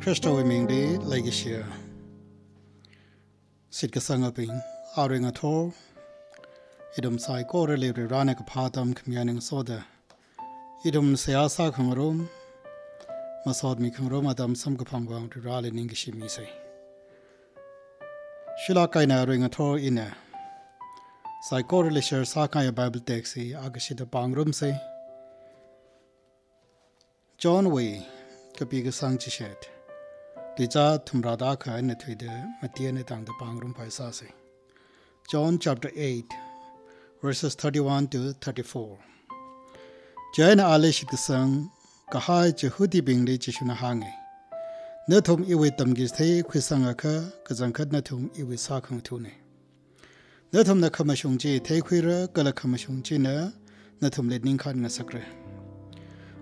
Crystal Wiming de Legacia Sitkasangaping, Outing at all. Idum Sai Correlate Ranak Patam Communing Soda. Idum Seasa Kangarum Masod me Kangaromadam Samkapangwang to Rally Ningishimise. Shillong ring at all inner. Sai Correlation Sakaya Bible Taxi, Agashita Pangrumse. John Way, Kapiga Sanchishet. Dija Tumradaka and Twitter, Matiane Tang the Pangrum Paisase. John chapter 8, verses 31 to 34. Jaina Alish the Sang, Kahai Jehudi Bingli Jishunahangi. Natum iwitam giste, Quisangaka, Kazankat Natum iwisakang tune. Natum the Kamashunji, Tequira, Gala Kamashunjina, Natum Ledninkan Nasakre.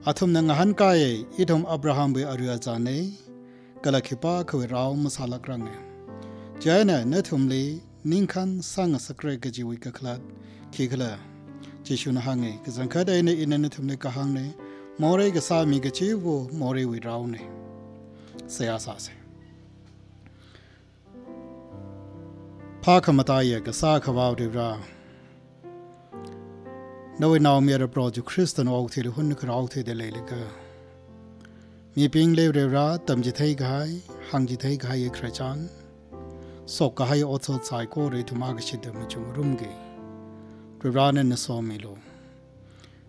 Atum Nangahankaye, Itum Abraham be Ariazane. Galakipa Kawirao Masala Grange. Jaina Netumli Ninkan sang a sacre gajiwika clad, Kikala, Jishunahange, Kazankada in a Netumle Kahane, More Gasami Gachivo, More with Raune. Sayasase. Pakamataya Gasaka Vaudira. No, now mere abroad to Christian out to the Hunika out to the Leliga. Me being lived a rat, Damjitay Gai, Hangjitay Gai Krachan, Sokai also Saikore to Magashit the Machumrumgi, Reran and the Sawmilo.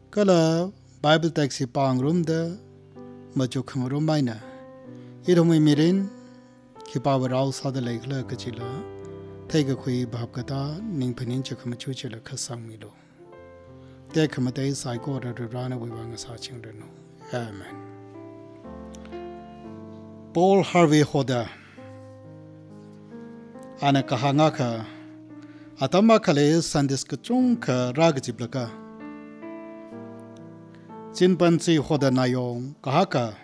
Kala Bible taxi pang room the Machukamrumina. Idome Mirin, Kipawa Rouse other lake Kachila, take a kui Babkata, Ning Penincha Kamachuchila Kasang Milo. There come a day Saikore to run away on a searching the no. Amen. Paul Harvey Hoda Ana Kahangaka Atama Kale Sandiskachunka Ragajiblaka Jinpansi Hoda Nayong Kahaka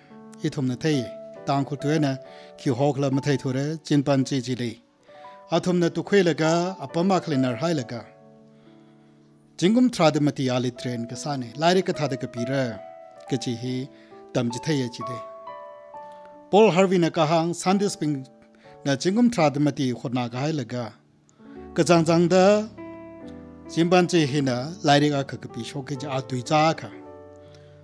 Itum Nate Tangkhul Tuena Ki Hokla Mateture Jinpansi Jili Atum Natuquelaga Apama Cleaner Hilaga Jingum Tradamati Ali Train Kasane Larika Tadakapira Kachihi Damjitaya Jide Paul Harvey na kahang Sunday Spring na jingum tradmati khona ga laga kajang da jimbanche hina lairiga khakpi shoke ja atui cha kha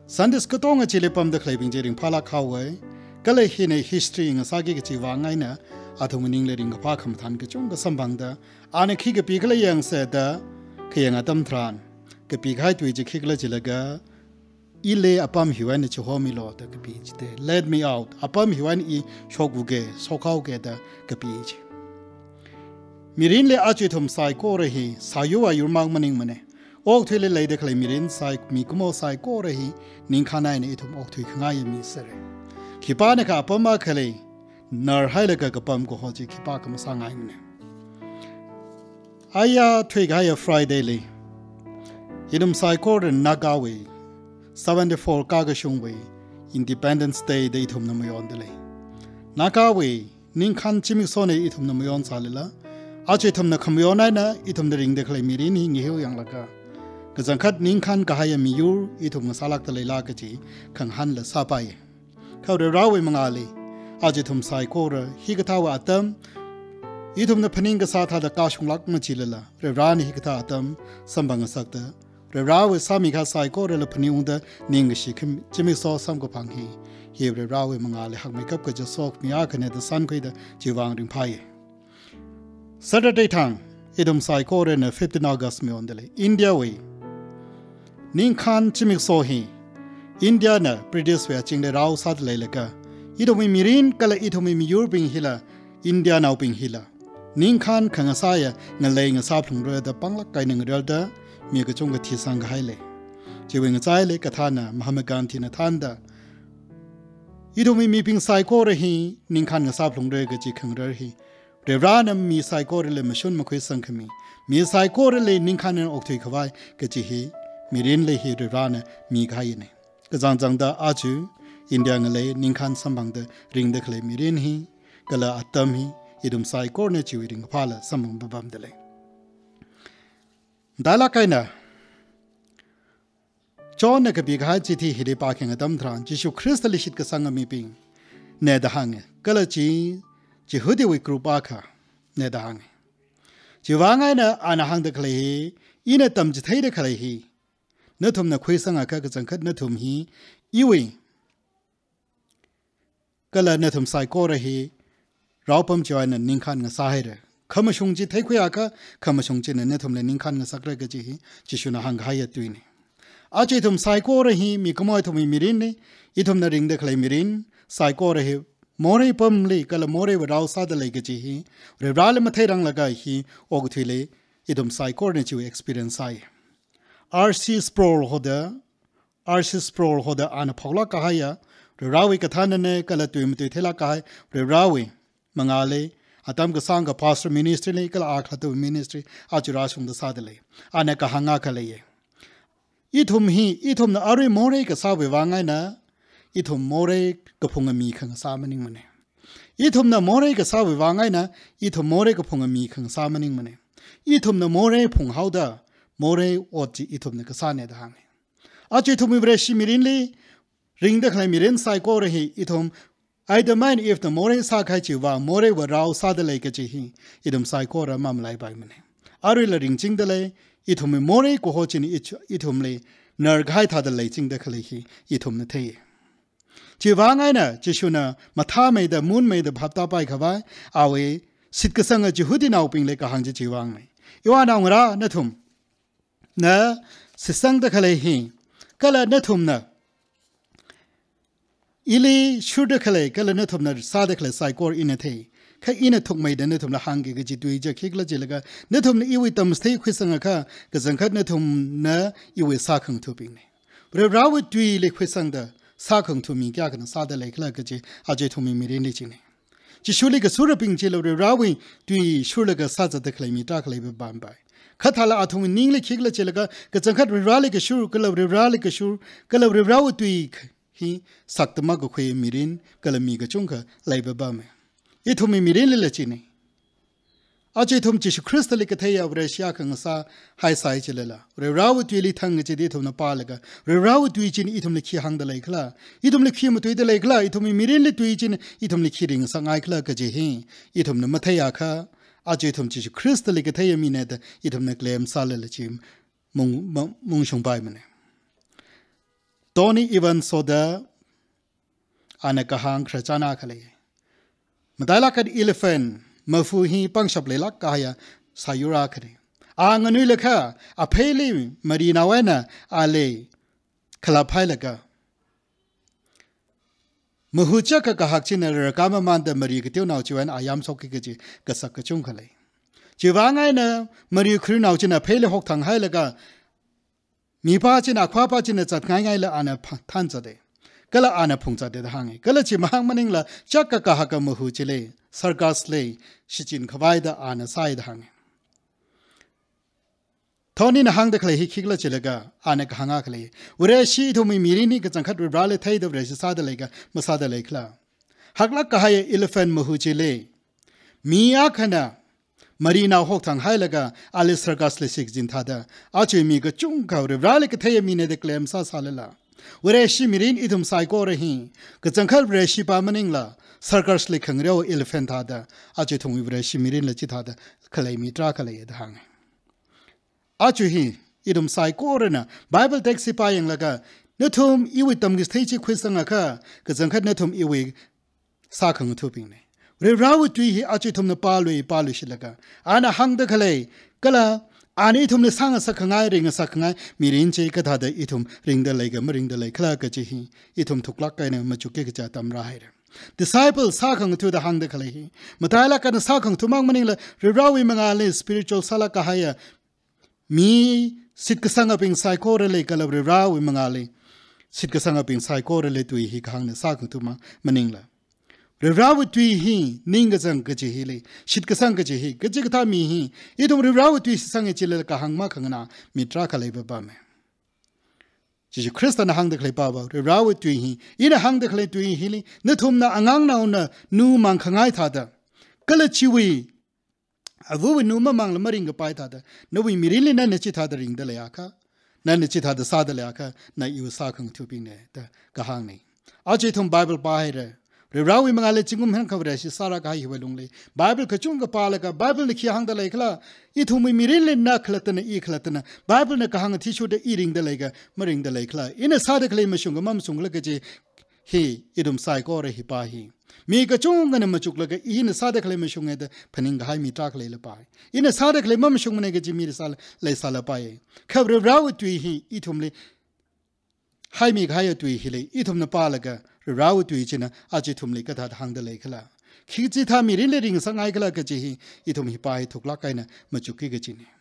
Sunday skatong chile pam da khlaibing jering phala khawe kale hine history nga sagi chi wa ngai na athumuning le ring pha kham than ke chung ga sambang da ane khi ga pi khle yang se da khiyang atam thran ke pi khai tui ji khikla jilaga Ile apam hiwan chihomi lo the kapich de let me out apam hiwan I shoguge sokauge the kapich Mirin le achitum sai ko rehi sayuwa yurmang maning mane ok thile le de khle mirin sai mikumo sai ko rehi ninkhana ne itum ok thui khanga yemi sere khipa ne ka apama khale nar haile ka kapam ko hoji khipa kam sangai mane aya thui ga ya Friday le idum sai ko re nagawe 74 Kagashungwe, Independence Day, the Itum Namayon delay. Nakawe, Ninkan Chimisone Itum Namayon Salila, Achetum Nakamyonana, Itum the ring the Clamirin, Hill Yanglaka. Kazankat Ninkan Kahaya Miur, Itum Salak the Lakaji, Kanhan la Sapai. Kaude Rawe Mangali, Ajetum Saikora, Higatawa Atam, Itum the Peninga Sata the Kashung Lak Machilla, Revani Higata Atam, Sambanga Sakta. Rawe Samika Saiko Repaniunda Ningashikim, Jimmy saw some gopangi. Here Rawe Mangali have make up just soak Miakan at the sun quader, Jivang Pai. Saturday Tang, Idum Saiko and 15 August Miondele, India way. Ninkan Jimmy saw he. Indiana, British were ching the Rao Sad Lelaga. Idumi Mirin, Kala Itumi European Hilla, India now being Hilla. Ninkan Kangasaya, Nalaying a saplum the Bangla Gaining Relda. Megachunga Tisang Haile. Jewing Zile Katana, Mahamaganti Natanda. Idumi meeping Saikorehi, Ninkan Saplung Regaji Kangrahi. Reranam me Saikorele Mashun Makwisankami. Me Saikorele Ninkan and Oktikawai, Gajihi, Mirinle he Rerana, Migayene. Gazanzangda Aju, Indiangale, Ninkan Sambang Ring the Clay Mirinhi, Gala Atami, Idum Saikorne Chewing Pala, Samang Babamdele. Dalakaina John Nakabi Hajiti Hidi Parking at Damtran, Jishu Crystal Shit Kasanga Miping, Ned the Hange, ก็เลยจีหุ่นที่วิกรุปอาค่ะเนี่ยดังจีว่าไงนะอาณาหังเด็กเลยอีเนี่ยตั้มจะไทยเด็กเลยฮีเนื้อทุ่มเนี่ยคุยสังอาค่ะก็จังคัดเนื้อทุ่มฮีอีวีก็เลยเนื้อทุ่มไซโก้เลยฮีเราปั๊มจอยเนี่ยนิ่งขันกับสาเหตุขมาชงจีไทยคุยอาค่ะขมาชงจีเนี่ยเนื้อทุ่มเนี่ยนิ่งขันกับสักเรื่องก็จีฮีจีชุนหังหายตัวนี่อาจีทุ่มไซโก้เลยฮีมีขโมยทุ่มมีรินนี่อีทุ่มเนี่ยริงเด็กเลยมีรินไซโก้เลยฮีโมเรย์ปั๊มเลยก็เลยโมเรย์ว่าเราซาดเลยก็จีฮีเรื่องราวเลยมาเทรังละก็ฮีโอกุทีเลยอีทุ่มไซโก้เนี่ยจีวิ experience ไซRC Sproul ฮดRC Sproul ฮดอันพอกลักก็ให้เรื่องราวอีกท่านเนี่ยก็เลยตัวมันตัวเทลักก็ให้เรื่องราวมังอาเลยอาตามก็สร้างกับ Pastor Ministry เลยก็เลยอาคลาตัว Ministry อาจุราชงตัวซาดเลยอันนี้ก็หังอาคเลยอีทุ่มน่ะอารีโมเรย์ก็สาวไปว่าไงนะอีทุ่มโมเรย์ก็พงมีขังสามันนิ่งมันเนี่ยอีทุ่มน่ะโมเรย์ก็สาวไปว่าไงนะอีทุ่มโมเรย์ก็พงมีขังสามันนิ่งมันเนี่ยอีทุ่มน่ะโมเรย์พงเขาได้โมเรย์อดจีอีทุ่มเนี่ยก็สานเนี่ยดังเนี่ยอาจีทุ่มมีเบรชิมิรินลีริงเด็กเลยมิรินไซโก้เลยอีทุ่มI don't mind if the more sakai chiwa more wa rao sadale ke chi idum psycho ra mam lai bai mane ari la ring ching dale ithum more ko ho chin ithum le nar ghai tha dale ching de khale hi ithum na thei chi wa ngai na chi shuna matha me da moon me da bhapta pai khawa awe sit ka sang ji hudi naw ping le ka hang ji wang mai iwa naw ngara na thum na sisang de khale hi kala na thum na इले शुद्ध खले कल न थुम न सादे खले साइकोर इन थे ख इन थुक मै दन थुम ल हांगे ग जि दुई ज खिक ल जिलगा न थुम न इवे तम स्थे खुसंग ख ग जंखत न थुम न इवे साखंग थुपिंग ने रे राव दुई ले खुसंग द साखंग थुमी क्या कन सादे ले खला ग जि अजे थुमी मिरे ने जिने जि शुले ग सुर पिंग जिलो रे राव दुई शुले ग साज द खले मी ता खले ब बाम बाय खथाला अथुम निंग ले खिक ल जिलगा ग जंखत रे राले ग शुर कल रे राले ग शुर कल रे राव दुई ही सक्तमा को खुए मिरिन कलमी का चुंका लाइबा बामे ये थुमी मिरिन ले लचीने अचे थुम चिशु ख्रिस्त लिखे थे या वरेशिया कंगसा हाई साई चलेला रे राव तुली थंग चिदे थुम न पालगा रे राव तुई चिन इथुम लिखी हंग द लाइखला इथुम लिखी म तुई द लाइखला इथुम मिरिन ले तुई चिन इथुम लिखी रिंग संगाई खला कजे हे इथुम न मथे आखा अचे थुम चिशु ख्रिस्त लिखे थे यमीने द इथुम न क्लेम साले लचिम मुंग शुंबाई मने Tony Evans soda anakahang krachana khale madala kad elephant mafu hi pangshap le lak kaya sayura khare anganu lekha apheli marina wena ale khala phai laka mahucha ka kahak chin rakama man da mari gtiu naw chiwan ayam sokki ge ji kasak ka chung khale chiwangai na mari khri naw chin apheli hok thang hai lakaมีป้าจินอาควาป้าจินจัดง่ายๆละอันท่านจะได้ก็ละอันพงจะได้ทางไงก็ละจิมาหังมันเองละจักกะหักมหูจิเลสร์กัสเลชิจินขวายดาอันสายทางทอนี่นะหังเด็กเลยฮิคิกละจิเลกะอันกะหังอ่ะเลยวันเรชีทุมีมีรินี่ก็จังคัดบราเลไทยดเรชิซาเดเลยกะมาซาเดเลยคลาหักละกะให้อิเลฟนมหูจิเลมีอาขณะMarina hok thang hai laga ali circus le sik jin thada ache mi ga chung ka re rale ke thaya mi ne de claim sa salala wore shi mirin idum sai ko rehi ka changkhal re shi pa maning la circus le khangreo elephant thada ache thong wi re shi mirin le chi thada khalai mi tra khalai da hang ache hi idum sai ko re na bible text pa yang laga nathum iwi tam gi thai chi khwisanga kha ka changkhat nathum iwi sa khang thu ping ne रे राव तुई ही आचे तुमने पालु शिलगा आना हंग द खले कला आनी तुमने सांग सखंगाय रिंग सखंगाय मिरिन चे कथा द इथुम रिंग द लेगा मरिंग द लेखला कचे ही इथुम थुकलक कायने मचुके कचा तमरा है डिसाइपल साखंग थु द हंग द खले ही मतायला कन साखंग तुमंग मनिंग ल रे राव मंगाले स्पिरिचुअल सला कहाया मी सिक संग पिंग साइको रे कला रे राव मंगाले सिक संग पिंग साइको रे तुई ही खंग ने साखंग तुमा मनिंग ल रे राव तुई ही निंग जंग कचे ही ले शित का संग कचे ही कचे कथा मी ही ये तुम रे राव तुई संग चिले का हंगमा खंगना मित्रा खले बबा में जिस क्रिस्तान हंग दखले पावा रे राव तुई ही इन हंग दखले तुई ही ले न तुम ना अंगांग ना उन नु मांग खंगाई था दा कल चिवी अवु नु मांग लमरिंग पाई था दा नवी मिरिले न नचि था दा रिंग दले आका न नचि था दा सादले आका न यु साखंग थुपी ने दा कहांग नहीं आज तुम बाइबल पाए रे เราวิมังอะไรจิงกุมเห็นเขาเรสิสาระกายหิวลงเลยไบเบิลขจุงกับปาลกะไบเบิลนี่ขี้หังตะเลยคละอีทุ่มมีเรื่องเล่นนักขลัตนะอีขลัตนะไบเบิลนี่กะหังที่ชุดอีริงตะเลยกะมาริงตะเลยคละอินสาเดกเลยมาชงกะมัมชงละกะจีฮีอีดุมไซโกเรฮิปาฮีมีกะจุงกันมาจุกละกะอินสาเดกเลยมาชงเอตพนิงกะให้มีตรักเลยละไปอินสาเดกเลยมัมชงมันกะจีมีรสาเลยสาละไปขับเราตุยฮีอีทุ่มเลยให้มีกะให้ตุยฮีเลยอีทุ่มนปาละกะเราตุยจินะอาจิทุ่มเลยกะทัดหังตะเลยคละขี้จิตามีเรื่องเล่นสังไงกะละกะจีฮีอีทุ่มฮิปาฮีทุกลักไกนะมาจุกกะจีเนี่ย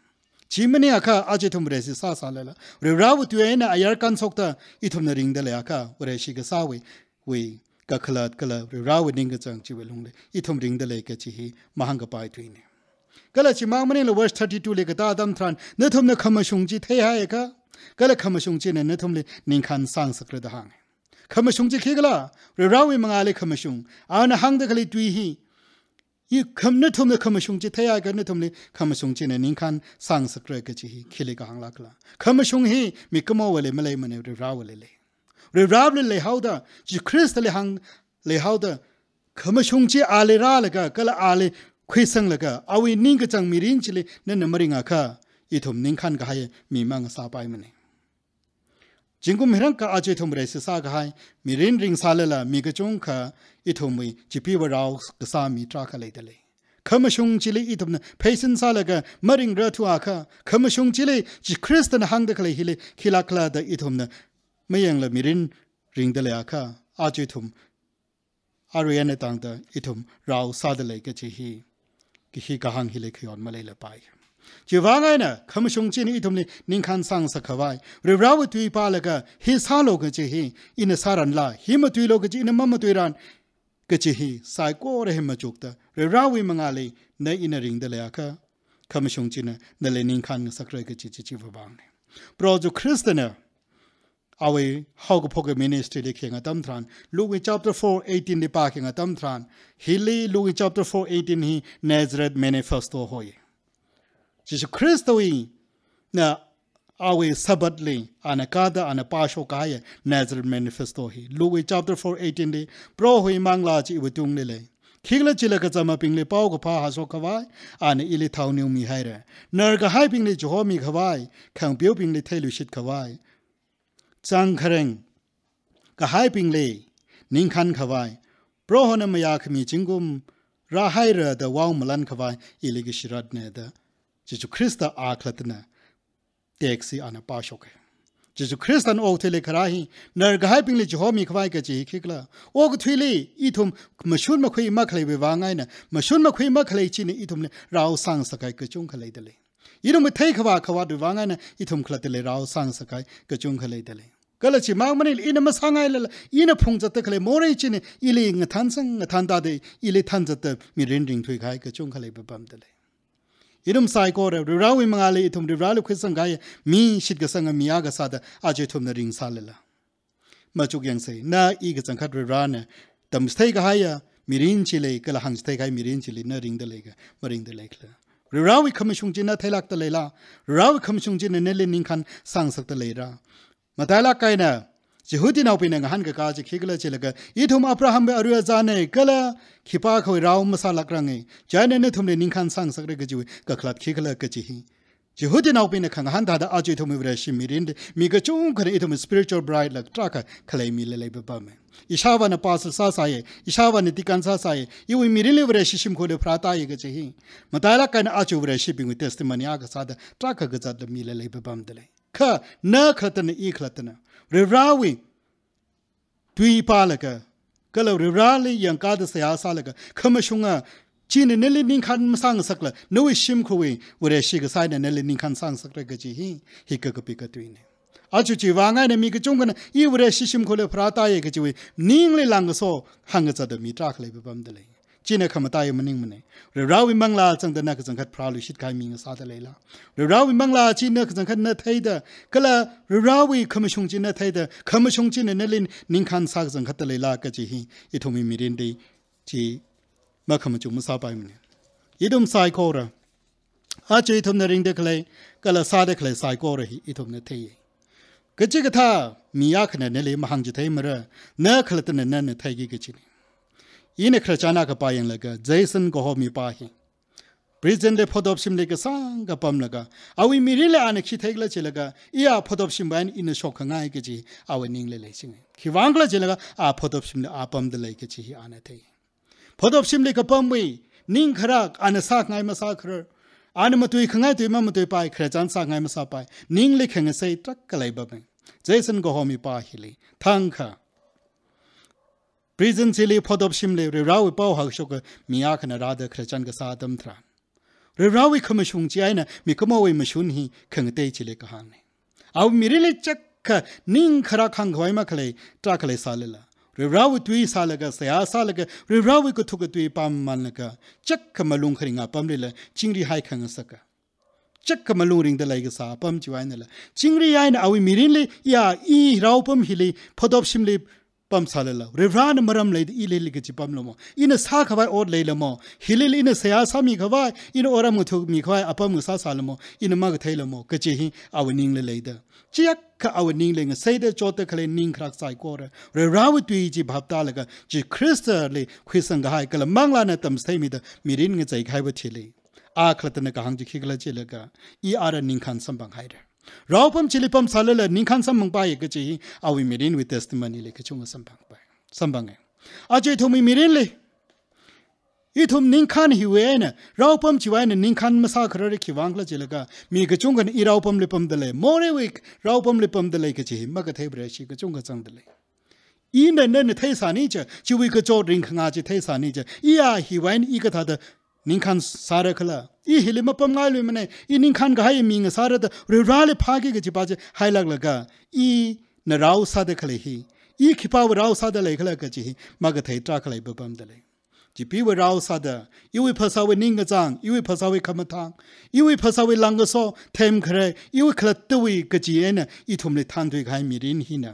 ชีมันเนี่ยค่ะอาจจะทุ่มเรสิสาสาเลยละเราตัวเองน่ะอยากกันสกตาอีทุ่มนริงเดเลยค่ะเรสิกษาวิกะขลัดกะละเราดิ้งกะจังชีวลงเลยอีทุ่มริงเดเลยกะจีฮีมหังกะไปตุยเนี่ยกะละชิมังมันเนี่ย verse 32เลยกะตาดัมทรานเนทุ่มนขมชงจีเทียให้ค่ะกะละขมชงจีเนี่ยเนทุ่มเลยนิงคันสังสักระดหังขมชงจีขี้กะละเราวิมังอะไรขมชงอาณหังเดกะเลยตุยฮีอีคำนึกทุ่มเลยคำชงจีเทียกันนึกทุ่มเลยคำชงจีเนี่ยนิงคันสังสกเรกจีขี้เล็กหังลักละคำชงฮีมีกมอวเลยมาเลยมันเรื่องราวเลยเรื่องราวเลยฮาวดาจีคริสต์เลยหังเลยฮาวดาคำชงจีอาเลราเลยก็ละอาเลคุยสังเลยก็เอาวินิงก็จังมีรินจีเลยนั่นน่ะมาริงอ่ะค่ะอีทุ่มนิงคันก็ให้มีมังสาไปมันจิงกุมเฮรังก็อาจจะทุ่มเรศสาก็ให้มีรินริงสาเลละมีกระจงค่ะอีทุ่มวิจีพีวราวก็สามีตราคเลยเดเลยคำชงจิเลยอีทุ่มเนี่ยเพศสาเลยก็มาริงเรือทัวค่ะคำชงจิเลยจีคริสต์น่ะหังเด็กเลยฮิเลยคิลักลาเดอีทุ่มเนี่ยไม่ยังละมีรินริงเดเลยค่ะอาจจะทุ่มอารียนในต่างเดอีทุ่มราวสาเดเลยก็จีฮีกิฮีกะหังฮิเลยขย้อนมาเลยละไปจีว่าไงนะคำชงจีนี่ทุ่มเลยนิงคันสังสักขวายเรื่องราวตุยปาลกะฮิสาโลกจีฮีอินสารันลาฮิมตุยโลกจีอินมัมตุยรันกจีฮีสายโกเรหิมจุกตาเรื่องราววิมังอาลีในอินริงเดเลยค่ะคำชงจีนะเดลนิงคันสักเรกจีจีวบางเนี่ยโปรจูคริสเตนะเอาไว้ฮาวกพกมินิสทรีเด็กเงาตั้มทรานลูก chapter 4:18ได้ปากเงาตั้มทรานฮิลีลูก chapter 4:18ฮีเนซเรต manifesto หอยจิสคริสต์วีนะเอาไว้สับัดเลยอันกาดอันป้าโชกายเนซเรต manifesto ฮีลูก chapter 4:18ได้โปรหอยมังลาจิวตุงเลยคิกละจิละกะจามาปิงเลยป้าวกพาหาโซกวายอันอิลิทาวนิวมีให้เรเนอร์กะให้ปิงเลยจอมีขวายขังเปียวปิงเลยเทลุชิดขวายจังครังก็ให้ปิงเลยนิงคันขวายเพราะคนไม่อยากมีจิงกุมราให้เรือเดว่าวมลันขวายอิลิกิชรัดเนเดจิจุคริสต์อาคลัตนะเต็กซีอานาปาชกจิจุคริสต์อันโอเทเลคราฮีเนอร์ก็ให้ปิงเลยจอมีขวายกะจีคิกละโอกทุยเลยอีทุมมาชุนมาคุยมาคเลยไปวางไงนะมาชุนมาคุยมาคเลยจีนี่อีทุมเนี่ยเราสังสกายกะจุงคเลยเดเลยอีนุ่มเทขวาดูวางไงนะอีทุ่มคลัดเลยเราสังสกายกระจุงขเลยเดเลยก็เลยชิมางมันอีนมาสังไงเลยอีนพงจัตตะขเลยโมเรจินอีเลยงทันสังงทันตาเดอีเลยทันจัตตะมีรินริงถุยขายกระจุงขเลยแบบบัมเดเลยอีนุ่มไซโก้เรื่องราววิมังอะไรอีทุ่มเรื่องราวคุยสังไงมีชิดกสังมีอากาศาดอาจจะทุ่มนริงซาเลละมาจุกยังเสน่าอีกสังขัดเรื่องราวเนี่ยแต่สเตย์ก็ให้มีรินชิเลยก็ละหังสเตย์ก็ให้มีรินชิเลยน่าริงเดเลยก็มาริงเดเลยละเราวิคำชงจินน่ะเทลักตะเลยละเราวิคำชงจินน่ะเนลินิงคันสังสักตะเลยละมาแต่ละไกน่ะจิหุตินาเป็นงานกับการจิขิกละเจลกะอีทุมอับราฮัมเบอรุยจานเนกละขิปาขวยเรามาสาลักรังเงจานเนทุมเลนิงคันสังสักเรกจิวกะขลัดขิกละกะจิฮิจิหุตินาเป็นขังหันดาดาอาจิทุมเวรชิมิรินมีกะจุงคะอีทุม spiritual bride ลักตรักขลัยมีเลยแบบนั้นอิชาวานะปาสซาไซอิชาวานะติกันซาไซอีวิมิริเลเวรชิชิมโคเลพราตายกะจิฮิมาแต่ละกันอาจิเวรชิปิงวิเทสติมานีอากาศาดตรักกะจัดมีเลยแบบนั้นเลยค่ะนาขลัดนะอีขลัดนะเรื่องราววิตุยปาลกะก็เราเรื่องราวเลยยังการเสียสาลกะขมชงะจีนเนลินิงคันมาสังสักละโนวิชิมคุยเวรชิกไซน์เนลินิงคันสังสักเรกะจิฮิกะกะปิกะตุยเนอาจุจีวางไงเนี่ยมีกระจงกันอีเวรชิชิมคุเลพระตายกะจิวนิ่งเลยลังก็โซหังกะจัดมีตรักเลยแบบนั้นเลยจีนขมตายมันนิ่งมันเนี่ยเราวิมังลาจังเดนักจังขัดพราลุชิดใครมีเงาตเลยละเราวิมังลาจีนนักจังขัดนัทไทยเดก็ละเราวิขมชงจีนนัทไทยเดขมชงจีนเนลินนิ่งขันสักจังขัดเลยละกะจิฮิอิทุมีมิรินดีจีมาขมจุมุสาไปมันเนี่ยอิทุมไซโคระอาจจะอิทุมนริงเด็กเลยก็ละซาเด็กเลยไซโคระฮิอิทุมเนทยกจิกท่ามียาขนาดนี้เลยมาหังจิตให้มาเรอเนื้อขลัดนั่นไทยกิกจิน อีนครจานาก็ไปยังเลยก็เจสันก็หอมีป้าฮีบริษัทเดพอดอบชิมเลยก็สังกับปั๊มเลยก็เอาวิมีเรื่องอันคิดให้กระเจเลยก็อีอาพอดอบชิมไปอินช็อกง่ายก็จีเอาวินิ่งเลยใช่ไหมคิดวางกระเจเลยก็พอดอบชิมเลยปั๊มเดเลยก็จีอันนั้นเองพอดอบชิมเลยก็ปั๊มวินิ่งขรักอันสักง่ายมาสักขรักอันมาตุยขง่ายตุยมาตุยไปครจานสักง่ายมาสักไปนิ่งเลยแข่งใส่ตรักก็เลยแบบนี้เจสันก็หอมีป้าฮีเลยทั้งค่ะบริษัทสิลีพอดอบชิมเลยเราวิป้าหักชกมีอาขนาดครจานก็สาดมทรานเราวิขมชุงใจนะมีขโมยมาชุนฮีขังเตยชิเลกหางเนี่ยเอามีเรื่องจักขะนิ่งขรักขังไว้มาคเลยตรักเลยสาเลละเราวิตุยสาเลกเสียสาเลกเราวิก็ทุกตุยปั๊มมันเลกจักขมาลุงขริงาปั๊มเลยละจิงรีให้ขังสักจักขมาลุงริงเดลัยก็สาปั๊มจีไว้นั่นละจิงรีไอ้นะเอามีเรื่องเลยยาอีเราปั๊มฮิลีพอดอบชิมเลยปั๊มสาเลละเรื่องนั้นมารำเลยอีเลลิกจิปั๊มลมอินสักขวายอดเลยละมฮิลีอินเสียสามีขวายอินอรามุทุกมีขวายปั๊มมุสาสาลมอินมากเทลมก็จีฮิเอานิ่งเลยเด้อจักขเอานิ่งเลยเสียเดจอดเคลนิ่งครักใส่กอร์เรื่องราวตุยจีบับตาเลยก็จีคริสต์เลยคุยสังหายก็ละมังลานะตั้มสเตมิดมีรินเงใจใครวัชิลีอาคลตนะก็หังจีคิกละเจเลยก็อีอาร์นิ่งขันสัมบังไฮเดอเราปั๊มชิลิปั๊มสาเลละนิ่งขันสัมบังไปก็จีเอาวิมีรินวิเทสติมานีเลยก็ช่วงสัมบังไปสัมบังเองอาจจะทุ่มมีรินเลยอีทุ่มนิ่งขันหิวเองเราปั๊มจีไว้เนี่ยนิ่งขันมาสักครั้งเลยคิดวางละเจเลยก็มีก็ช่วงกันอีเราปั๊มเลยปั๊มเดเลยโมเรวิกเราปั๊มเลยปั๊มเดเลยก็จีมักก็เทบเรชิก็ช่วงกันจังเดเลยอีนั่นเทสานี่จะชีวิตก็โจริงขงาจะเทสานี่จะอีอาหิวเองอีก็ท่าเดนิ่งขันสาระขละอีหิลิมาปั๊มง่ายเลยมันเนี่ยอีนิ่งขันก็ให้มีเงสาระเดเรื่องอะไรพากิก็จีบาจะให้ลักละก็อีนเราสาเดขเลยฮีอีขี้ป้าวเราสาเดเลยขละก็จีมักก็เทตราขเลยปั๊มเดเลยจีพีว่าเราสาเดอีวิภาษาวินิ่งก็จังอีวิภาษาวิคำทางอีวิภาษาวิลังก็โซเทมเครอีวิขลัดตัววิก็จีเอ็นอีทุ่มเลยทันด้วยใครมีรินฮีนะ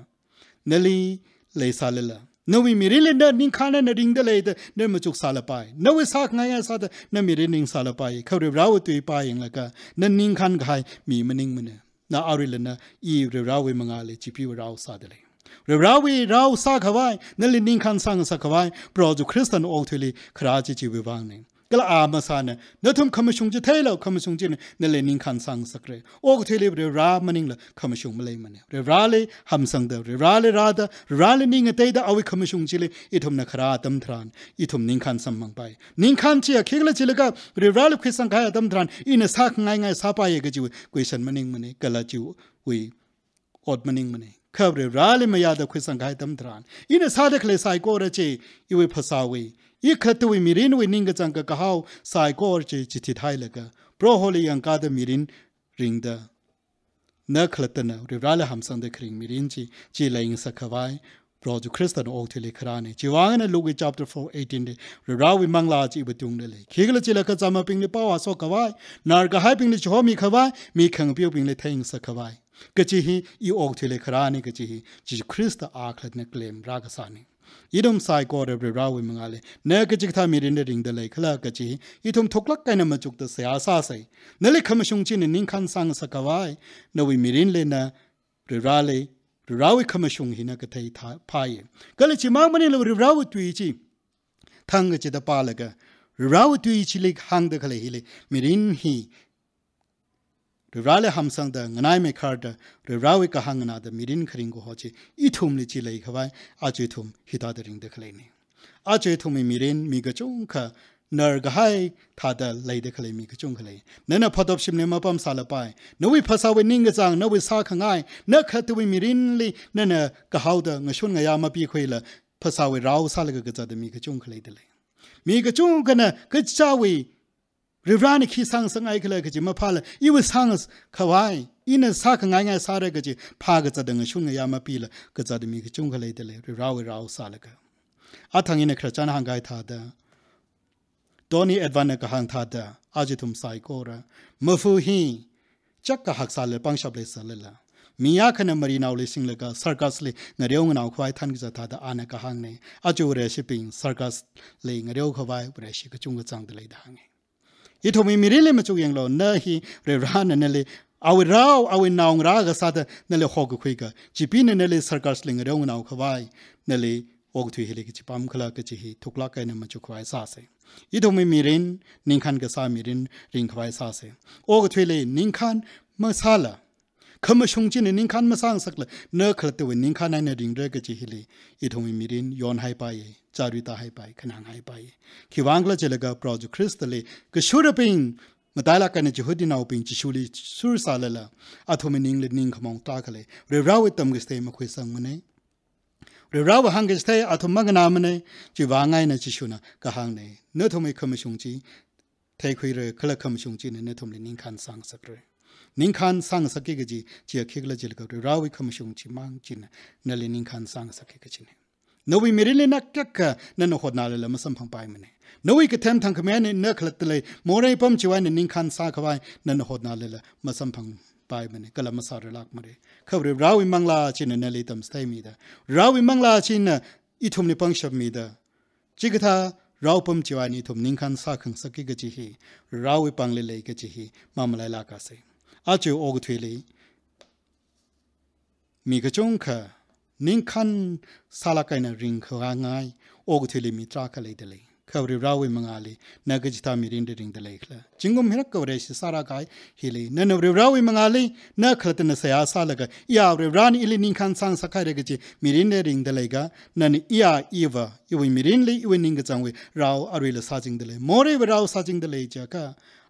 นั่นเลยสาเลละนวิมีรินเดนิ่งขันนั่นริงเดเลยเดินมาจุกสาลไปนวิสักง่ายสาเดนั่นมีรินนิ่งสาลไปเขาเรียกเราตุยไปอย่างละก็นั่นนิ่งขันก็ให้มีมันนิ่งมันเนี่ยน่าอาริลนะอีเรียกเราวิมังอาเลยจีพีว่าเราสาเดเลยเรียกเราสักขวายนั่นนิ่งขันสังสักขวายโปรจุคริสตันโอทุลีคราจิวิวังเนี่ยก็ละอามาสานนั่นทุ่มคำชงจะเทเลคำชงจีนนั่นเลยนิ่งขันสังสักเร่โอ้ทุลีเรียกเรามันนิ่งละคำชงมาเลยมันเนี่ยเรียกเราเลยหำสังเดเรียกเราเลยราดเรียกเราเลยนิ่งเตยดาเอาวิคำชงจีเลยอีทุ่มนักราตั้มทรานอีทุ่มนิ่งขันสัมมังไปนิ่งขันเชียคิกละจิลก็เรียกเราเลยคิดสังขารตั้มทรานอีน่ะสักง่ายสาไปก็จิวกุยสันมันนิ่งมันเนี่ยก็ละจิววิอดมันนิ่งมันเนี่ยข้าเรียกเราเลยไม่ยาดคุยสังขารตั้มทรานอีน่ะสาเด็กเลยสายโกระเจอีวิภาษาวิอีขตัวมีรินวินิ่งจังก็เขาสายโกรจิจิตไทยเลยก็โปรโฮลียังกาดมีรินริงเดนักขลัดนะเรียบร้อยหำสังเดคริงมีรินจีเลยอิงสักขวายโปรจุคริสตันโอทุลิครานีจีวางนั้นลูก chapter 4:18 เดเรียบร้อยมังลาจีบตุงเดเลยขี้กระจิลก็จำมาปิงเลยป้าวาสขวายนาร์ก็ให้ปิงเลยชอบมีขวายมีขังเปียวปิงเลยเทงสักขวายก็จีฮีอีโอทุลิครานีก็จีฮีจีคริสต์อาคลัดนักเลมรากษานีอีดมสายกอร์เบรราวิมังอาเลเนกจิกทามีรินเดริงเดลัยขลากจีอีทุมทุกลักกันนมาจุกตเสียอาซาใส่เนลิขมชงจินนิ่งขันสังสกวายนวิมีรินเลนะเรราเลราวิขมชงหินักเทยพายก็เลยจิมากมันนี่เราราวิตุยจีทั้งจิตปาลกะราวิตุยจิลิกหังเดขเลยฮิเลมีรินฮีเรื่องอะไรหำสังเดงง่ายไม่ขาดเรื่องราวก็หังนาเดมีรินคริงกูหัวจีอีทุ่มลิจิเลยขวายอาจุยทุ่มฮิตาเดริงเดขเลยนี่อาจุยทุ่มมีรินมีกระจงค่ะเนอร์ก็ให้ท่าเดเลยเดขเลยมีกระจงขเลยนั่นน่ะพอดบชิมเนี่ยมาปั๊มสารไปนวิภาษาเวนิ่งกระจังนวิสาขง่ายเนื้อขัดตัวมีรินลีนั่นน่ะก็เขาเดงชนงายามาปีคุยละภาษาเวราวสารก็จะเดมีกระจงขเลยเดเลยมีกระจงกันน่ะก็จะวิเรื่องนี้ขี้สังสังไอ้ก็เลยก็จะมาพาเลยอีวิสังขวายอีนั่นสักง่ายสาระก็จะพาก็จะดึงช่วงยามาปีละก็จะมีก็จุงก็เลยเดเลยเรื่องสาระก็อาทางนี้เนี่ยคราจานหังไกท่าเดตอนนี้เอ็ดวันเนี่ยก็หังท่าเดอาจจะทุ่มสายก็ระมาฟูฮีจักก็หักสาเลยปังชับเลยสาเลยละมีอาขณะมารีนาวเลยสิ่งเลยก็สัร์กัสเลยเงาเรียวเงาควายท่านก็จะท่าเดอาเนี่ยก็หังเนี่ยอาจูเรชิปิงสัร์กัสเลยเงาเรียวควายเรชิก็จุงก็จังเดเลยดังไงอีทุ่มมีรินเลยมาจุกยังเราเนฮีเรื่องนั้นนั่นเลยเอานาวรากษัตริย์นั่นเลยหอกคุยกันจีพีนั่นเลยสังกัดลิงเรื่องนาวขวายนั่นเลยโอ อกถุยเฮลิกจิปั๊มคลากจิฮิทุกลักไกนมาจุควายซาเซอีทุมมีรินนิงคันกษามีรินริงควายซาเซอกถุยเลยนิงคันมาซาละขมชงจินนิงคันมาสร้างสักละเนื้อขลัดตัวนิงคันในริงเรกจิฮิลีอีทุมมีรินย้อนให้ไปจารุตาให้ไปขนางให้ไปคิวางกละเจลกาโปรจุคริสต์เลยก็ชูรปิงมาตายละกันจิฮุดินาปิงจิชูลีสุรสาลละอาทุมนิงเลนิงขมองตากเลยเรือเราวิตมกสเตมาคุยสังมันเนเรือเราหังกสเตอาทุมมังนามเนจิวางไงนะจิชูนะก็หังเนเนื้อทุมขมชงจีเทคุยเรือคละขมชงจีเนื้อทุมนิงคันสังสักเรนิงคันสังสักกิกจีเจียคิกละจิลกเรือเราวิขมชงจีมังจินะนั่นเลยนิงคันสังสักกิกจีเนนวิมิริเลนักกักนั่นหดนาเลละมาสัมพังไปมันเนนวิกเทมทางขมิ้นเนื้อขลัดเลยโมเรย์ปั๊มจิวันนิงคันสังขวายนั่นหดนาเลละมาสัมพังไปมันเนก็ละมาสารลักมาเลยเขาเรียกเราวิมังลาชินนั่นเลยตั้มสเตมีดาเราวิมังลาชินอีทุมในปังชับมีดาจิกท่าเราปั๊มจิวันอีทุมนิงคันสังสักกิกจิฮีเราวิปังเลเลยกจิฮีมามาเลยลากาเซอาจูโอกุทเวลีมีกระจงค่ะนิงคันสาลากายนาริงเขาง่ายโอกุทเวลีมีตราคเลยเดเลยเขาเรียกเราวิมังอาลีนักจิตามีรินเดริงเดเลยค่ะจิงกุมฮิรักกวเรชิสารากายฮิลีนั่นเรียกเราวิมังอาลีนักขลัดนเสียสาลกยาเรียกร้านอิลินิงคันสังสักใครเรกจิมีรินเดริงเดเลยกะนั่นยาอีวะอีวิมีรินลีอีวินิงกจังวิเราอาริลซาจิงเดเลยโมเรวิเราซาจิงเดเลยจ้ะก็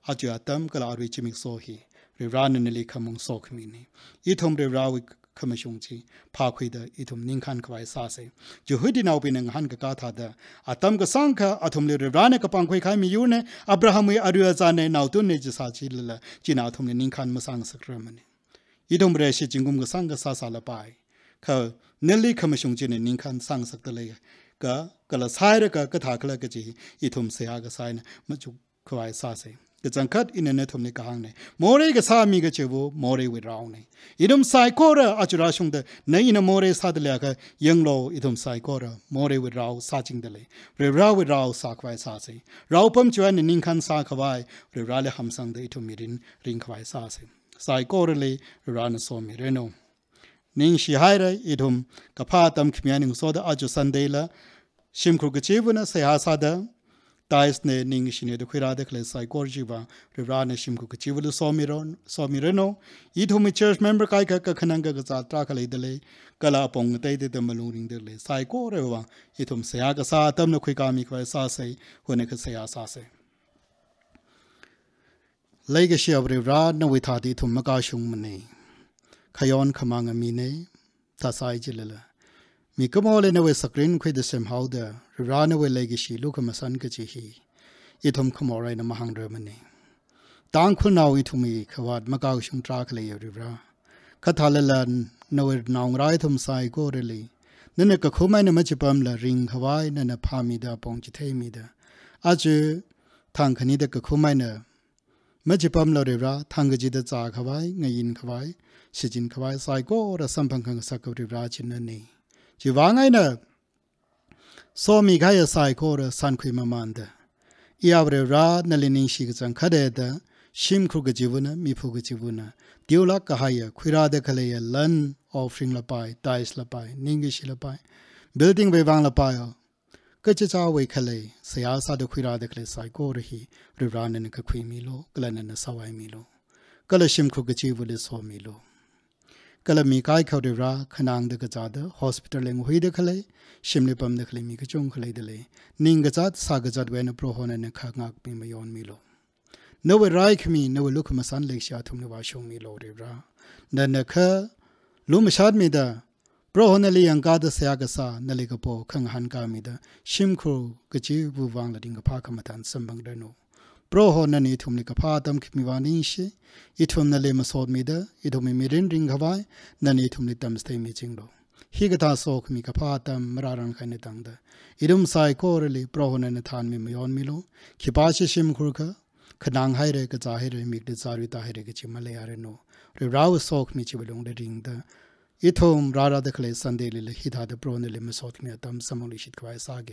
อาจุอาตัมก็ลาอาริจิมิกโซฮีเรียกร้านนั่นเลยขมงโซขมินีอีทอมเรียกเราขมชงจีพาคุยเดอีทุมนิงคันควายซาเซจูฮุดินาอุปินังหันกกาธาเดอาตัมกสังขะอาทุมเลเรรานกปังคุยขายมีอยู่เนอับราฮัมอาริยาจานเนนาวตุนเนจิสาจิลละจีนาทุมนิงคันมาสังสักเรมันอีทุมเรชิจิงกุมกสังกซาซาละไปเขาเนลี่ขมชงจีเนนิงคันสังสักตะเลยก็ละสายระกะถากละกจีอีทุมเสียกสายนะมาจุควายซาเซก็จังคัดอินเนทุมนิกาหังเนโมเรกสามีก็เจวโมเรวิราวเนอีทุมไซโคระอาจุราชงเดในอินโมเรซาเดลกะยังโลอีทุมไซโคระโมเรวิราวซาจิงเดเลเรราวิราวซาควายซาเซเราปั๊มจวนนิงคันซาควายเรราเลหัมสังเดอีทุมมิรินริงควายซาเซไซโคระเลรานโซมิเรโนนิงชิไฮเรอีทุมกะพาตัมขมียนิงโซดอาจุสันเดลชิมครุกเจวนะเสียซาเดตายสเนนิงชินเดคุยราเดคเลไซโคจิบาเรราเนชิมคุกจิวลุซอมิเรโนอีทุมิเชิร์ชเมมเบอร์ไกกะขนังกะกะซาตราคเลเดเลกะลาปงเตยเดเดมลุงริงเดเลไซโคเรวะอีทุมเสียกะซาตัมนคุยกามิควายซาเซหุเนกะเสียซาเซไลกะเชียบเรราเนวิทาติทุมมะกาชุงมเนขยอนขมังมีเนตาไซจิเลละมีกมอเลนเวสกรีนคุยเดเซมฮาวเดอร์รานเวเลกิชีลูกมาสันกจิฮีอีทุมขมอไรนมหังเรมันนี่ต่างคุณเอาอีทุมีขวาดมะกาวชุงตราคเลยริราคาทาเลลันนเวนองไรทุมไซโกเรลีนั่นก็คุไม่นมัจปัมละริงขวายนั่นพามีดาปองจิเทมีดาอาจูทางคณิดก็คุไม่เนมัจปัมละริราทางกจิดจ่าขวายเงยินขวายสิจินขวายไซโกระสัมพังคังสักริราจินนั่นนี่จีว่าไงเนโซมีกายไซโคระสันคุยมามันเดอีอาเวราเนลินิชิกจังคาเดดชิมครุกจิวุนะมีฟุกจิวุนะดิวลักกะหายคุยราเดคเลยลันออฟริงละไปไตส์ละไปนิงกิชิละไปบิลดิ้งเววังละไปก็จะจ้าเวคเลยเสียสาดคุยราเดคเลยไซโคระฮีริรานันก็คุยมีโลกลันนันสวายมีโลก็เลยชิมครุกจิวุเลยโซมีโลก็เลยมีกายเขาเดราขนางเดกจัดฮอสพิทอลเลงหุยเดคเลยชิมเลปั๊มเดคเลยมีกระจงคเลยเดเลยนิงกจัดสากจัดเวนโปรฮอนันข้างอักมีมายอนมีโลนเวไรค์มีนเวลุกมาสันเล็กชาทุมนวาชงมีโลเดรานั่นคือลุมชาดมีดาโปรฮอนลียังกาดเสียกษานเลกโปขังหันกามีดาชิมครูกจิบูวังละดิงกพากรรมฐานสัมบังเดโนโปรฮอนนันอีทุมนิกพาตัมคิมีวานิชอีทุมนั่นเลยมาสอดมีดาอีทุมมีรินริงขวายนันอีทุมนิตัมสเตมีจิงโลฮีกตาโซกมีกพาตัมมรารังขันตังดาอีดุมไซโคเรลีโปรฮอนนันทานมีมยอนมีโลขิปาชิชิมครูกะขนางให้เรกจ่าให้เรมิกเดจาริตาให้เรกจิมาเลยอาเรโนเรราวโซกมีจิบลงเดริงดาอีทุมราราเดคเลสันเดลิเลฮิดาเดโปรเนลิมาสอดมีตัมสมองลิชิตควายซาเก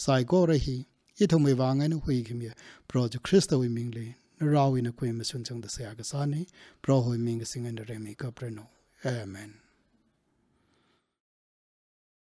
ไซโคเรฮีอีทุมไม่วางไงนะคุยกันมีโปรจะคริสต์วิมิงเลยเราวินะคุยมาสุนจังเดเสียกษานีโปรหอยมิงสิงห์เดเรมิกับเรโนเอเมน